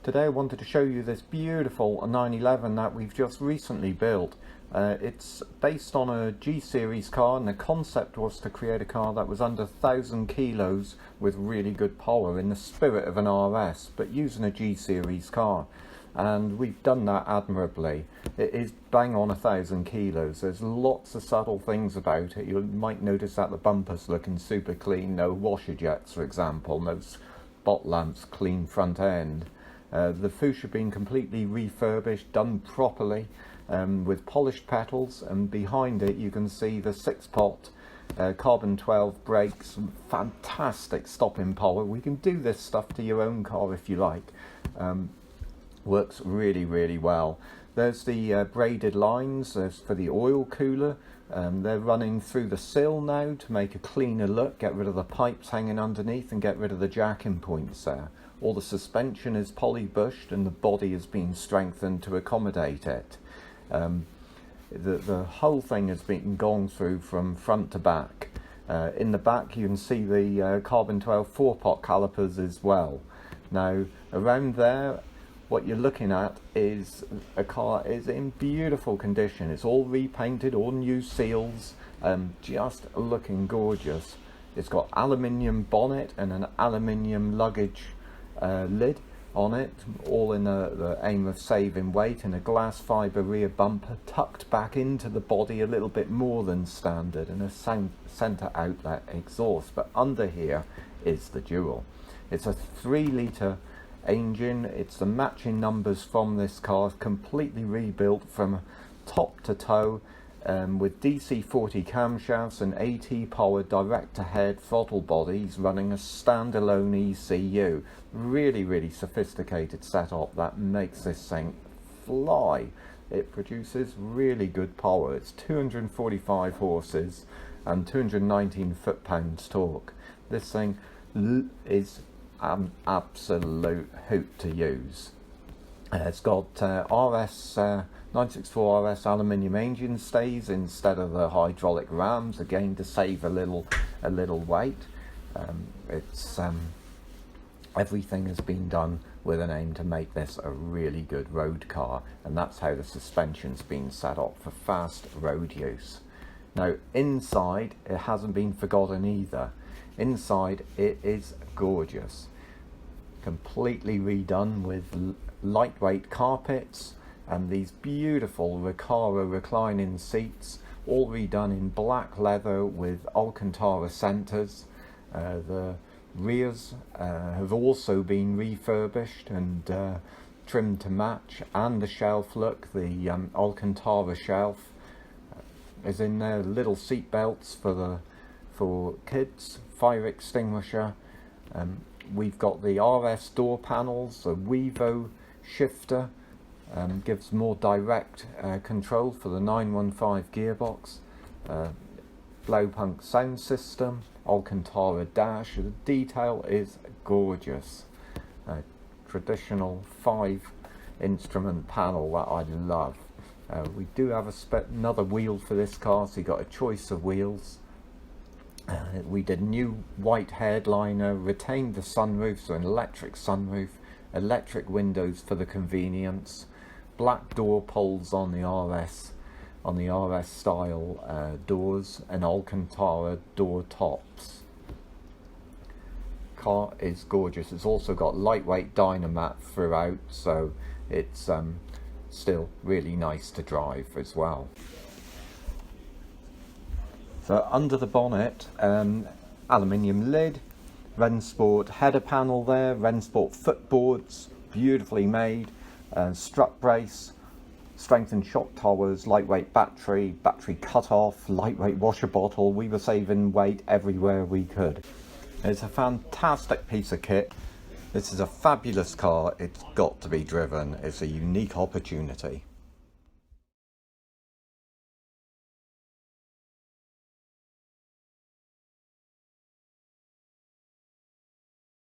Today I wanted to show you this beautiful 911 that we've just recently built. It's based on a G series car, and the concept was to create a car that was under 1,000 kilos with really good power in the spirit of an RS, but using a G series car. And we've done that admirably. It is bang on 1,000 kilos. There's lots of subtle things about it. You might notice that the bumper's looking super clean, no washer jets for example, no spot lamps, clean front end. The fuchsia being completely refurbished, done properly, with polished petals, and behind it you can see the 6-pot carbon 12 brakes, fantastic stopping power. We can do this stuff to your own car if you like. Works really well. There's the braided lines for the oil cooler. They're running through the sill now to make a cleaner look, get rid of the pipes hanging underneath and get rid of the jacking points there. All the suspension is poly-bushed and the body has been strengthened to accommodate it. The whole thing has been gone through from front to back. In the back you can see the carbon 12 4-pot calipers as well. Now around there, what you're looking at is a car is in beautiful condition. It's all repainted, all new seals, just looking gorgeous. It's got aluminium bonnet and an aluminium luggage lid on it, all in the aim of saving weight, and a glass fibre rear bumper tucked back into the body a little bit more than standard, and a centre outlet exhaust. But under here is the Dual. It's a 3-litre engine. It's the matching numbers from this car, completely rebuilt from top to toe, with DC-40 camshafts and AT power direct-to-head throttle bodies, running a standalone ECU. Really sophisticated setup that makes this thing fly. It produces really good power. It's 245 horses and 219 foot-pounds torque. This thing is an absolute hoot to use. It's got RS 964 RS aluminium engine stays instead of the hydraulic rams, again to save a little weight. Everything has been done with an aim to make this a really good road car, and that's how the suspension's been set up for fast road use. Now inside, it hasn't been forgotten either. Inside it is gorgeous, completely redone with lightweight carpets and these beautiful Recaro reclining seats, all redone in black leather with Alcantara centres. The rears have also been refurbished and trimmed to match, and the shelf look, the Alcantara shelf is in there. Little seat belts for kids, fire extinguisher. We've got the RS door panels, the WEVO shifter, gives more direct control for the 915 gearbox, blowpunk sound system, Alcantara dash. The detail is gorgeous. Traditional 5-instrument panel that I love. We do have another wheel for this car, so you got a choice of wheels. We did new white headliner, retained the sunroof, so an electric sunroof, electric windows for the convenience, black door pulls on the RS style doors, and Alcantara door tops. Car is gorgeous. It's also got lightweight dynamat throughout, so it's still really nice to drive as well. So under the bonnet, aluminium lid, Rennsport header panel there, Rennsport footboards, beautifully made, strut brace, strengthened shock towers, lightweight battery cut off, lightweight washer bottle. We were saving weight everywhere we could. It's a fantastic piece of kit. This is a fabulous car. It's got to be driven. It's a unique opportunity.